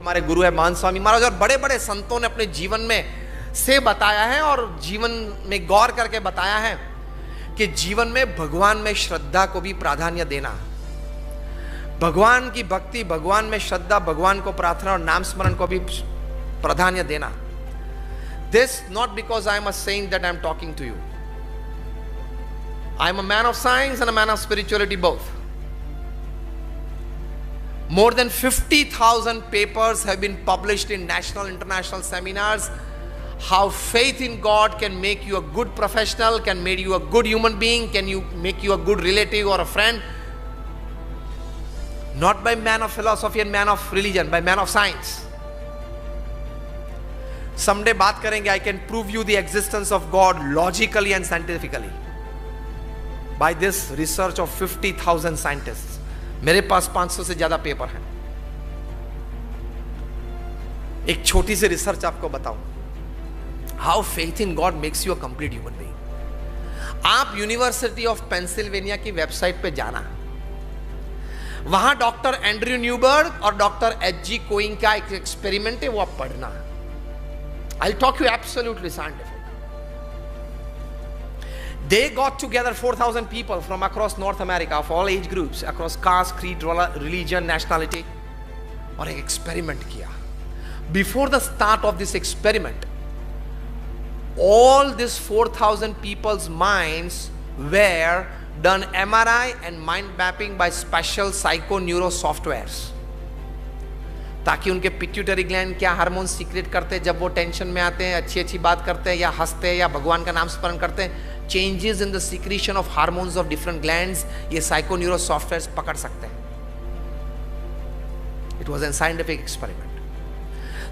हमारे गुरु है महान स्वामी महाराज और बड़े बड़े संतों ने अपने जीवन में से बताया है और जीवन में गौर करके बताया है कि जीवन में भगवान में श्रद्धा को भी प्राधान्य देना, भगवान की भक्ति, भगवान में श्रद्धा, भगवान को प्रार्थना और नाम स्मरण को भी प्राधान्य देना. This not because I am a saint that I am talking to you. I am a man of science and a man of spirituality both. More than 50,000 papers have been published in national, international seminars. How faith in God can make you a good professional, can make you a good human being, can you make you a good relative or a friend. Not by man of philosophy and man of religion, by man of science. Someday बात करेंगे. I can prove you the existence of God logically and scientifically by this research of 50,000 scientists. मेरे पास 500 से ज्यादा paper हैं. एक छोटी सी research आपको बताऊं. How faith in God makes you a complete human being. आप यूनिवर्सिटी ऑफ पेंसिल्वेनिया की वेबसाइट पे जाना, वहां डॉक्टर एंड्रयू न्यूबर्ग और डॉक्टर एच.जी. कोइंग का एक एक्सपेरिमेंट है, वो आप पढ़ना. I'll talk you absolutely scientific. They got together 4,000 people from across North America of all age groups, across caste, creed, religion, nationality, और एक एक्सपेरिमेंट किया. Before the start of this experiment, all these 4,000 people's minds were done MRI and mind mapping by special psychoneuro softwares, ताकि उनके pituitary gland क्या hormone secrete करते हैं जब वो टेंशन में आते हैं, अच्छी अच्छी बात करते हैं या हंसते हैं या भगवान का नाम स्मरण करते हैं, changes in the secretion of hormones of different glands ये साइकोन्यूरो सॉफ्टवेयर्स पकड़ सकते हैं. It was an scientific experiment.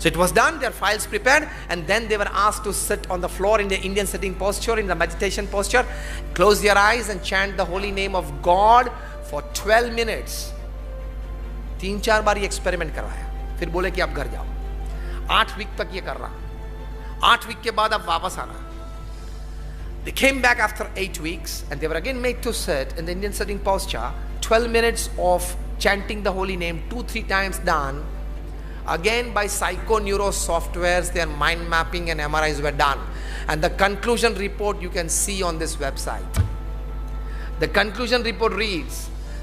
So it was done, their files prepared, and then they were asked to sit on the floor in the Indian sitting posture, in the meditation posture, close their eyes and chant the holy name of God for 12 minutes. 3-4 बार ये experiment करवाया, फिर बोले कि आप घर जाओ. 8 week तक ये कर रहा. 8 वीक के बाद आप वापस आना. They came back after 8 weeks and they were again made to sit in the Indian sitting posture. 12 minutes of chanting the holy name 2-3 times done. Again by psychoneuro softwares, their mind mapping and MRIs were done, and the conclusion report you can see on this website. The conclusion report reads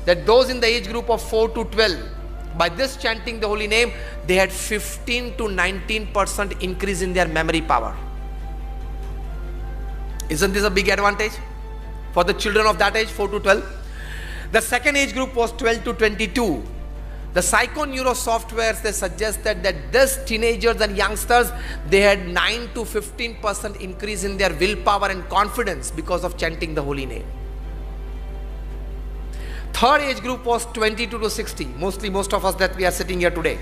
that those in the age group of 4 to 12, by this chanting the holy name, they had 15 to 19% increase in their memory power. Isn't this a big advantage for the children of that age, 4 to 12? The second age group was 12 to 22. The psychoneuro softwares, they suggested that this teenagers and youngsters, they had 9 to 15% increase in their willpower and confidence because of chanting the holy name. Third age group was 22 to 60, mostly most of us that we are sitting here today.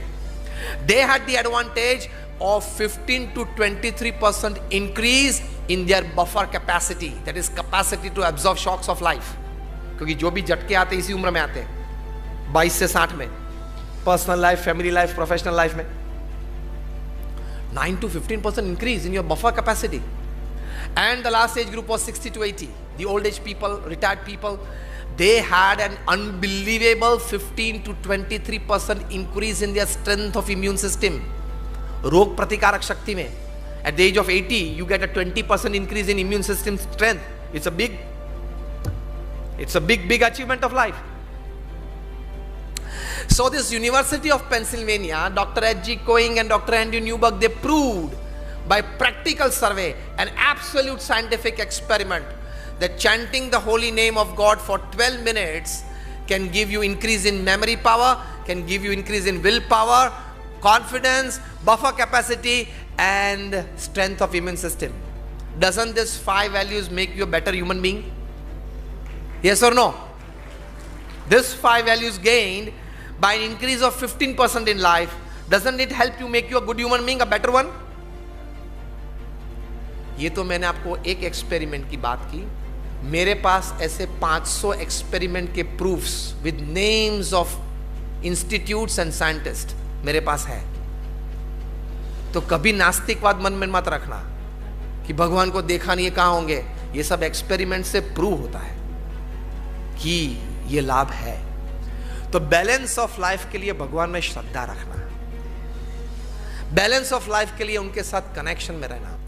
They had the advantage of 15 to 23% increase in their buffer capacity, that is capacity to absorb shocks of life. क्योंकि जो भी झटके आते इसी उम्र में आते हैं, 22 से 60 में, personal life, family life, professional life में. 9 to 15% increase in your buffer capacity. And the last age group was 60 to 80, the old age people, retired people. They had an unbelievable 15 to 23% increase in their strength of immune system. रोग प्रतिकारक शक्ति में. At the age of 80, you get a 20% increase in immune system strength. It's a big achievement of life. So this University of Pennsylvania, Dr. H.G. Koing and Dr. Andrew Newberg, they proved by practical survey, an absolute scientific experiment, that chanting the holy name of God for 12 minutes can give you increase in memory power, can give you increase in willpower, confidence, buffer capacity, and strength of immune system. Doesn't this 5 values make you a better human being? Yes or no? This 5 values gained by an increase of 15% in life, doesn't it help you make you a good human being, a better one? ये तो मैंने आपको एक experiment की बात की. मेरे पास ऐसे 500 एक्सपेरिमेंट के proofs with names of institutes and scientist मेरे पास है. तो कभी नास्तिकवाद मन में मत रखना कि भगवान को देखा नहीं, कहां होंगे. ये सब एक्सपेरिमेंट से प्रूव होता है कि ये लाभ है. तो बैलेंस ऑफ लाइफ के लिए भगवान में श्रद्धा रखना. बैलेंस ऑफ लाइफ के लिए उनके साथ कनेक्शन में रहना।